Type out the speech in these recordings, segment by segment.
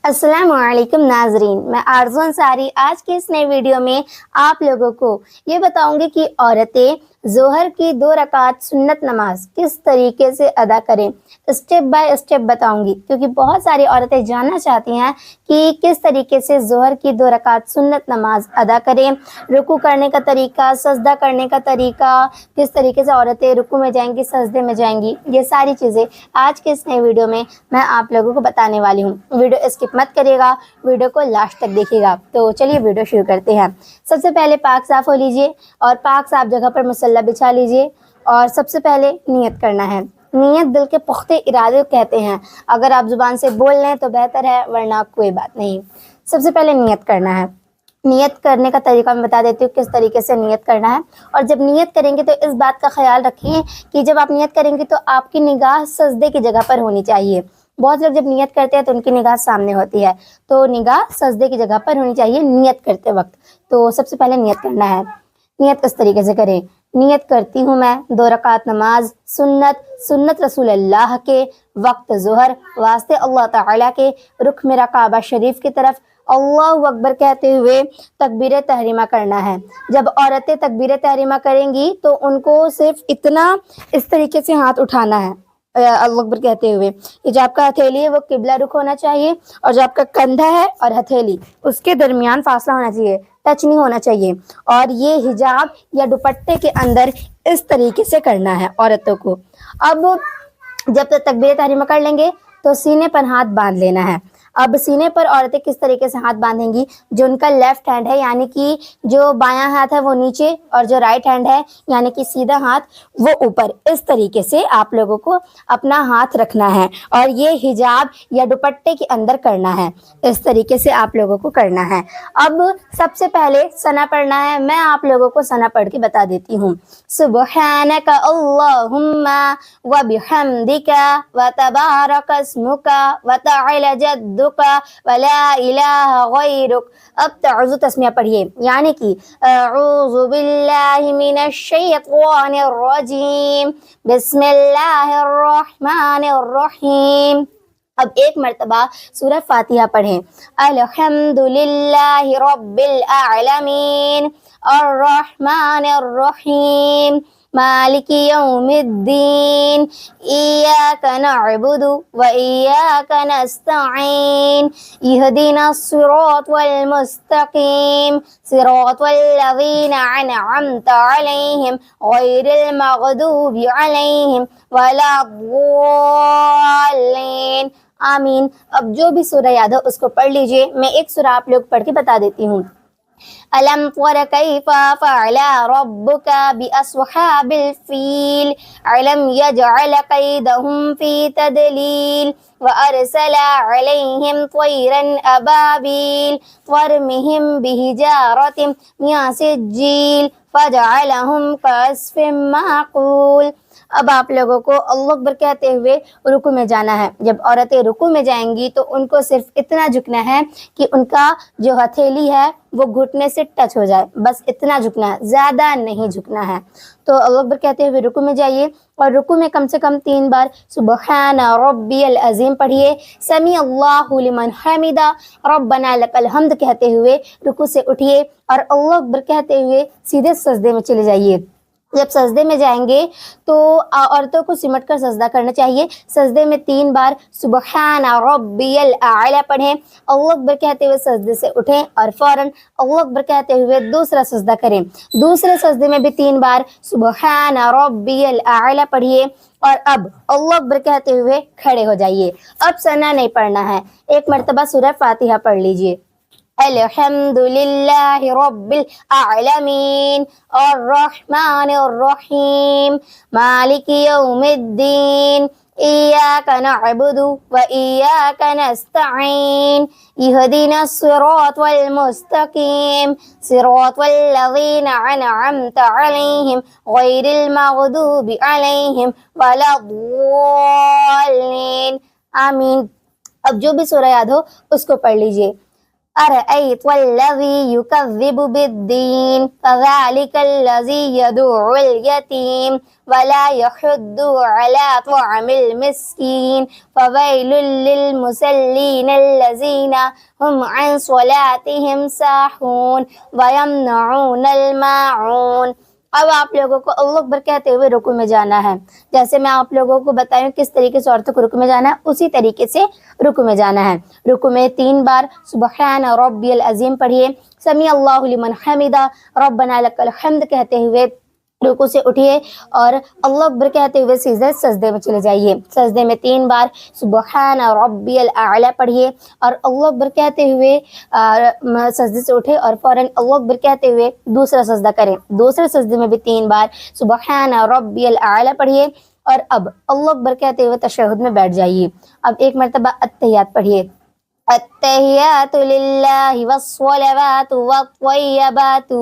अस्सलाम वालेकुम नाजरीन, मैं आरज़ू अंसारी आज के इस नए वीडियो में आप लोगों को ये बताऊंगी कि औरतें ज़ोहर की 2 रकात सुन्नत नमाज किस तरीके से अदा करें। स्टेप बाय स्टेप बताऊंगी क्योंकि बहुत सारी औरतें जानना चाहती हैं कि किस तरीके से ज़ोहर की 2 रकात सुन्नत नमाज अदा करें, रुकू करने का तरीका, सजदा करने का तरीका, किस तरीके से औरतें रुकू में जाएंगी, सजदे में जाएंगी, ये सारी चीज़ें आज के इस नए वीडियो में मैं आप लोगों को बताने वाली हूँ। वीडियो स्किप मत करिएगा, वीडियो को लास्ट तक देखिएगा। तो चलिए वीडियो शुरू करते हैं। सबसे पहले पाक साफ हो लीजिए और पाक साफ जगह पर मुसल्ला बिछा लीजिए और सबसे पहले नियत करना है। नियत दिल के पुख्ते इरादे कहते हैं। अगर आप जुबान से बोल लें तो बेहतर है, वरना कोई बात नहीं। सबसे पहले नियत करना है। नियत करने का तरीका मैं बता देती हूँ किस तरीके से नियत करना है। और जब नियत करेंगे तो इस बात का ख्याल रखें कि जब आप नियत करेंगे तो आपकी निगाह सजदे की जगह पर होनी चाहिए। बहुत लोग जब नियत करते हैं तो उनकी निगाह सामने होती है, तो निगाह सजदे की जगह पर होनी चाहिए नियत करते वक्त। तो सबसे पहले नियत करना है। नियत किस तरीके से करें? नियत करती हूँ मैं 2 रकात नमाज सुन्नत रसूल अल्लाह के वक्त ज़ोहर वास्ते अल्लाह ताला के, रुख मेरा काबा शरीफ की तरफ, अल्लाहु अकबर कहते हुए तकबीर तहरीमा करना है। जब औरतें तकबीर तहरीमा करेंगी तो उनको सिर्फ इतना इस तरीके से हाथ उठाना है अल्लाहु अकबर कहते हुए। ये जो आपका हथेली है वो किबला रुख होना चाहिए और जो आपका कंधा है और हथेली उसके दरमियान फासला होना चाहिए, टच नहीं होना चाहिए। और ये हिजाब या दुपट्टे के अंदर इस तरीके से करना है औरतों को। अब जब तक तकबीर तहरीमा कर लेंगे तो सीने पर हाथ बांध लेना है। अब सीने पर औरतें किस तरीके से हाथ बांधेंगी? जो उनका लेफ्ट हैंड है यानी कि जो बायां हाथ है वो नीचे और जो राइट हैंड है यानी कि सीधा हाथ वो ऊपर, इस तरीके से आप लोगों को अपना हाथ रखना है और ये हिजाब या दुपट्टे के अंदर करना है। इस तरीके से आप लोगों को करना है। अब सबसे पहले सना पढ़ना है। मैं आप लोगों को सना पढ़ के बता देती हूँ। सुब्हानका अल्लाहुम्मा व बिहम्दिका व तबारक अस्मुका व तआला जद्दुका वला इलाहा गैरुक। अब तअवुज़ तस्मिया पढ़िए यानी कि अऊज़ु बिल्लाहि मिनश शैतानिर रजीम बिस्मिल्लाहिर रहमानिर रहीम। अब एक मर्तबा सूरह फातिहा पढ़ें। अल्हम्दुलिल्लाहि रब्बिल आलमीन अर्रहमानिर रहीम मालिकी यौमिद्दीन इय्याका नअबुदु व इय्याका नस्तईन इहदिनस सिरातल मुस्तकीम सिरातल लज़ीना अनअमता अलैहिम गैरिल मग़दूबि अलैहिम वलाद्दल्लीन आमीन। अब जो भी सूरह याद हो उसको पढ़ लीजिए। मैं एक सूरह आप लोग पढ़ के बता देती हूँ। अलम तर कैफा फ़अला रब्बुका बिअस्हाबिल फील अलम यजअल कैदहुम फी तदलील व अरसला अलैहिम तयरन अबाबील तरमिहिम बिहिजारतिम मिन सिज्जील फजअलहुम कअस्फिम माकूल। अब आप लोगों को अल्लाहु अकबर कहते हुए रुकू में जाना है। जब औरतें रुकू में जाएंगी तो उनको सिर्फ इतना झुकना है कि उनका जो हथेली है वो घुटने से टच हो जाए, बस इतना झुकना है, ज़्यादा नहीं झुकना है। तो अल्लाहु अकबर कहते हुए रुकू में जाइए और रुकू में कम से कम 3 बार सुबहान रब्बियल अज़ीम पढ़िए, समी अल्लाहु लिमन हमिदा रब्बना लकल हम्द कहते हुए रुकू से उठिए और अल्लाहु अकबर कहते हुए सीधे सजदे में चले जाइए। जब सजदे में जाएंगे तो औरतों को सिमट कर सजदा करना चाहिए। सजदे में 3 बार सुबहान रब्बियल आला पढ़ें, अल्लाहु अकबर कहते हुए सजदे से उठें और फौरन अल्लाहु अकबर कहते हुए दूसरा सजदा करें। दूसरे सजदे में भी 3 बार सुबहान रब्बियल आला पढ़िए और अब अल्लाहु अकबर कहते हुए खड़े हो जाइए। अब सना नहीं पढ़ना है। एक मर्तबा सूरह फातिहा पढ़ लीजिए। अल्हम्दुलिल्लाहि रब्बिल आलमीन अर्रहमानिर रहीम मालिकी यौमिद्दीन इय्याका नअबुदु व इय्याका नस्तईन इहदिनस सिरातल मुस्तकीम सिरातल लज़ीना अनअमता अलैहिम गैरिल मग़दूबि अलैहिम वलाद्दल्लीन आमीन। अब जो भी सूरह याद हो उसको पढ़ लीजिए। أرأيت الذي يكذب بالدين فذلك الذي يدعو اليتيم ولا يحض على طعام المسكين فويل للمصلين الذين هم عن صلاتهم ساهون ويمنعون الماعون. अब आप लोगों को अल्लाह अकबर कहते हुए रुकू में जाना है. जैसे मैं आप लोगों को बताऊं किस तरीके से औरतों को रुकू में जाना है, उसी तरीके से रुकू में जाना है. रुकू में 3 बार सुबहान रब्बियल अजीम पढ़िए, समी अल्लाहु लिमन हमिदा, रब्बना लकल हम्द कहते हुए रुकू से उठिए और अल्लाह अकबर कहते हुए सीधे सजदे में चले जाइए. सजदे में 3 बार सुबहान रब्बियल आला पढ़िए और अल्लाह अकबर कहते हुए सजदे से उठे और फौरन अल्लाह अकबर कहते हुए दूसरा सजदा करें. दूसरे सजदे में भी 3 बार सुबहान रब्बियल आला पढ़िए और अब अल्लाह अकबर कहते हुए तशहुद में बैठ जाइए. अब एक मरतबा अत्तहियात पढ़िए, अत्तहियातु लिल्लाहि वस्सलावातु वत्तय्यबातु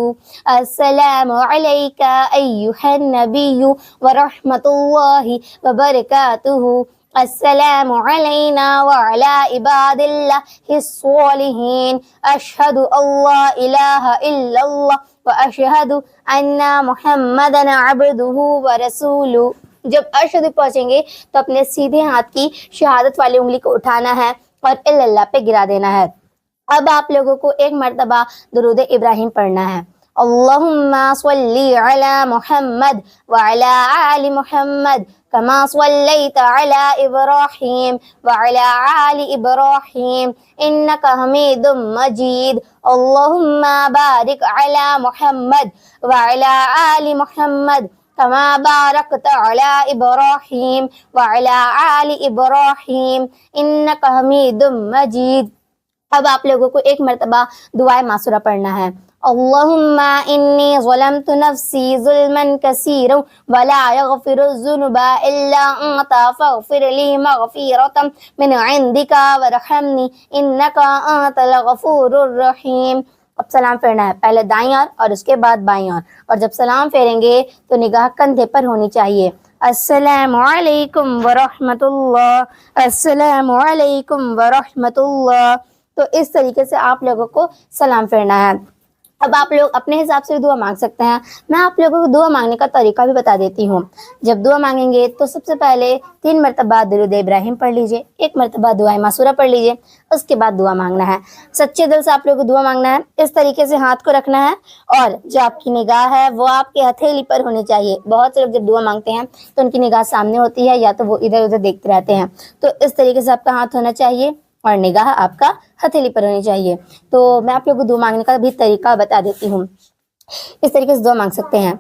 अस्सलामु अलैका अय्युहन नबिय्यु व रहमतुल्लाहि व बरकातुहु अस्सलामु अलैना व अला इबादिल्लाहिस सालिहीन अशहदु अल्ला इलाहा इल्लल्लाह व अशहदु अन्ना मुहम्मदन अब्दुहु व रसूलुहु. जब अशहदु पहुंचेंगे तो अपने सीधे हाथ की शहादत वाली उंगली को उठाना है और इल्लल्लाह पे गिरा देना है. अब आप लोगों को एक मर्तबा दुरूद इब्राहिम पढ़ना है. अल्लाहुम्मा सल्ली अला मुहम्मद व अला आलि मुहम्मद कमा सल्लैत अला इब्राहिम व अला आलि इब्राहिम इन्नका हमीदुम मजीद. अल्लाहुम्मा बारिक अला मुहम्मद व अला आलि मुहम्मद कमा बारकत अला इब्राहिम व अला आलि इब्राहिम इन्नका हमीदुम मजीद. अब आप लोगों को एक मर्तबा दुआए मासूरा पढ़ना है. अल्लाहुम्मा इन्नी ज़लमतु नफ्सी ज़ुल्मन कसीरन वला यग़फिरुज़्ज़ुनुबा इल्ला अंता फ़ग़फ़िर ली मग़फ़िरतम मिन इंदिका वरहमनी इन्नका अंतल गफ़ूरुर रहीम. अब सलाम फेरना है, पहले दाईं ओर और उसके बाद बाईं ओर, और जब सलाम फेरेंगे तो निगाह कंधे पर होनी चाहिए. अस्सलामु अलैकुम व रहमतुल्लाह, अस्सलामु अलैकुम व रहमतुल्लाह. तो इस तरीके से आप लोगों को सलाम फेरना है. अब आप लोग अपने हिसाब से दुआ मांग सकते हैं. मैं आप लोगों को दुआ मांगने का तरीका भी बता देती हूँ. जब दुआ मांगेंगे तो सबसे पहले 3 मरतबा दुरूद इब्राहिम पढ़ लीजिए, 1 मरतबा दुआए मासूरा पढ़ लीजिए, उसके बाद दुआ मांगना है. सच्चे दिल से आप लोगों को दुआ मांगना है. इस तरीके से हाथ को रखना है और जो आपकी निगाह है वो आपके हथेली पर होनी चाहिए. बहुत से लोग जब दुआ मांगते हैं तो उनकी निगाह सामने होती है या तो वो इधर उधर देखते रहते हैं. तो इस तरीके से आपका हाथ होना चाहिए और निगाह आपका हथेली पर होनी चाहिए. तो मैं आप लोगों को दुआ मांगने का भी तरीका बता देती हूँ. इस तरीके से दुआ मांग सकते हैं.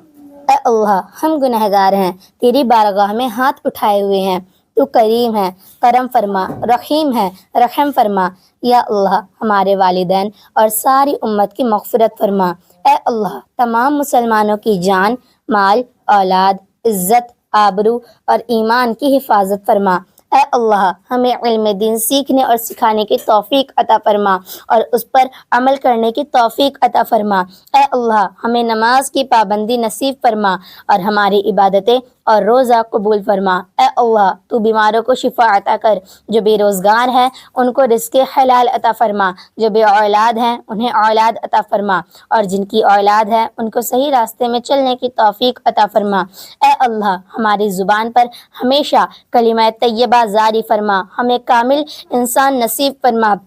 ऐ अल्लाह, हम गुनहगार हैं, तेरी बारगाह में हाथ उठाए हुए हैं. तू करीम है, करम फरमा, रहीम है, रहम फरमा. या अल्लाह, हमारे वालिदैन और सारी उम्मत की मग़फ़िरत फरमा. ऐ अल्लाह, तमाम मुसलमानों की जान, माल, औलाद, इज़्ज़त, आबरू और ईमान की हिफाजत फरमा. ऐ अल्लाह, हमें इल्म दीन सीखने और सिखाने की तौफीक अता फरमा और उस पर अमल करने की तौफीक अता फरमा. ऐ अल्लाह, हमें नमाज की पाबंदी नसीब फरमा और हमारी इबादतें और रोज़ा कबूल फरमा. ऐ अल्लाह, तू बीमारों को शिफा अता कर, जो बेरोज़गार हैं उनको रिज़्क़ हलाल अता फरमा, जो बे औलाद हैं उन्हें औलाद अता फरमा और जिनकी औलाद है उनको सही रास्ते में चलने की तौफीक अता फरमा. ऐ अल्लाह, हमारी ज़ुबान पर हमेशा कलिमा तय्यबा जारी फरमा, हमें कामिल इंसान नसीब फरमा,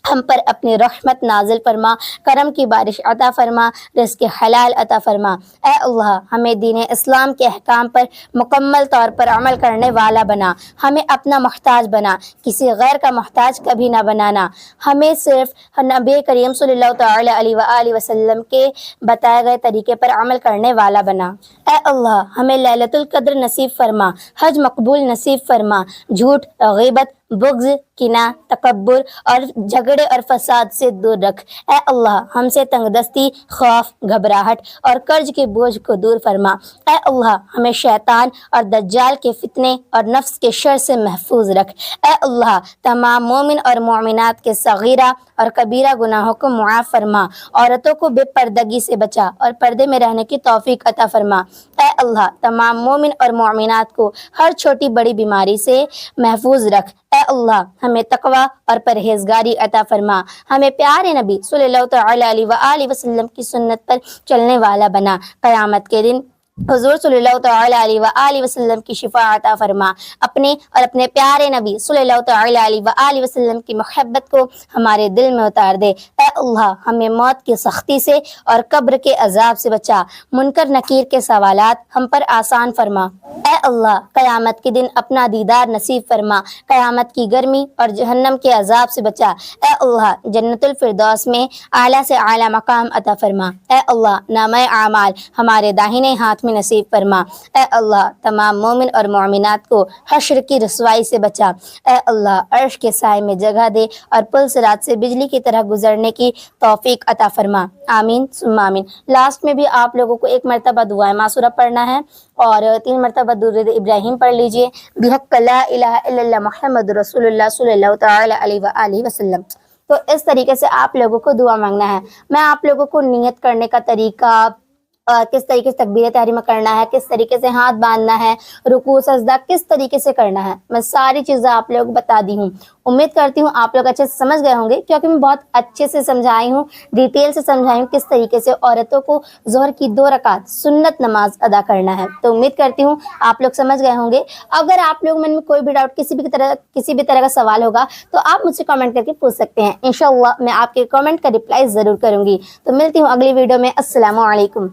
हम पर अपनी रहमत नाजिल फरमा, करम की बारिश अता फरमा, रिज़्क़ हलाल अता फरमा. ऐ अल्लाह, हमें दीन इस्लाम के अहकाम पर मुकम्मल तौर पर अमल करने वाला बना, हमें अपना मोहताज बना, किसी गैर का मोहताज कभी ना बनाना. हमें सिर्फ नबी करीम सल्लल्लाहु तआला अलैहि वसल्लम के बताए गए तरीके पर अमल करने वाला बना. ऐ अल्लाह, हमें लैलतुल क़द्र नसीब फरमा, हज मकबूल नसीब फरमा, झूठ, ग़ीबत, बुग़्ज़, किना, तकब्बुर और झगड़े और फसाद से दूर रख. ऐ अल्लाह, हमसे तंगदस्ती, खौफ, घबराहट और कर्ज के बोझ को दूर फरमा. ऐ अल्लाह, हमें शैतान और दज्जाल के फितने और नफ्स के शर से महफूज रख. ऐ अल्लाह, तमाम मोमिन और मोमिनात के सगीरा और कबीरा गुनाहों को मुआफ़ फरमा, औरतों को बेपर्दगी से बचा और पर्दे में रहने की तौफीक अता फरमा. ऐ अल्लाह, तमाम मोमिन और मोमिनात को हर छोटी बड़ी बीमारी से महफूज रख. ऐ اے اللہ ہمیں تقوی اور پرہیزگاری عطا فرما، ہمیں پیارے نبی صلی اللہ تعالی علیہ وآلہ وسلم کی سنت پر چلنے والا بنا، قیامت کے دن حضور صلی اللہ تعالی علیہ وآلہ وسلم کی شفاعت عطا فرما، اپنے اور اپنے پیارے نبی صلی اللہ تعالی علیہ وآلہ وسلم کی محبت کو ہمارے دل میں اتار دے۔ اے اللہ ہمیں موت کی سختی سے اور قبر کے عذاب سے بچا، منکر نکیر کے سوالات ہم پر آسان فرما۔ اے اللہ قیامت کے دن اپنا دیدار نصیب فرما، قیامت کی گرمی اور جہنم کے عذاب سے بچا۔ اے اللہ جنت الفردوس میں اعلیٰ سے اعلیٰ مقام عطا فرما۔ اے اللہ نامہ اعمال ہمارے داہنے ہاتھ میں نصیب فرما۔ اے اللہ تمام مومن اور مومنات کو حشر کی رسوائی سے بچا۔ اے اللہ عرش کے سائے میں جگہ دے اور پل صراط سے بجلی کی طرح گزرنے کی توفیق عطا فرما، آمین ثم آمین۔ لاسٹ میں بھی آپ لوگوں کو ایک مرتبہ دعائے معصورہ پڑھنا ہے اور 3 مرتبہ درود ابراہیم پڑھ لیجئے، بحق لا الہ الا اللہ محمد رسول اللہ صلی اللہ تعالی علیہ وآلہ وسلم۔ تو اس طریقے سے آپ لوگوں کو دعا مانگنا ہے۔ میں آپ لوگوں کو نیت کرنے کا طریقہ، کس طریقے سے تکبیر تحریمہ کرنا ہے، کس طریقے سے ہاتھ باندھنا ہے، رکوع سجدہ کس طریقے سے کرنا ہے، میں ساری چیزیں آپ لوگوں کو بتا دی ہوں۔ امید کرتی ہوں آپ لوگ اچھے سے سمجھ گئے ہوں گے، کیونکہ میں بہت اچھے سے سمجھائی ہوں، ڈیٹیل سے سمجھائی ہوں کس طریقے سے عورتوں کو ظہر کی 2 رکعت سنت نماز ادا کرنا ہے۔ تو امید کرتی ہوں آپ لوگ سمجھ گئے ہوں گے۔ اگر آپ لوگ من میں کوئی بھی ڈاؤٹ کسی بھی طرح کا سوال ہوگا تو آپ مجھ سے کامنٹ کر کے پوچھ سکتے ہیں، انشاءاللہ میں آپ کے کامنٹ کا رپلائی ضرور کروں گی۔ تو ملتی ہوں اگلی ویڈیو میں۔ السلام علیکم۔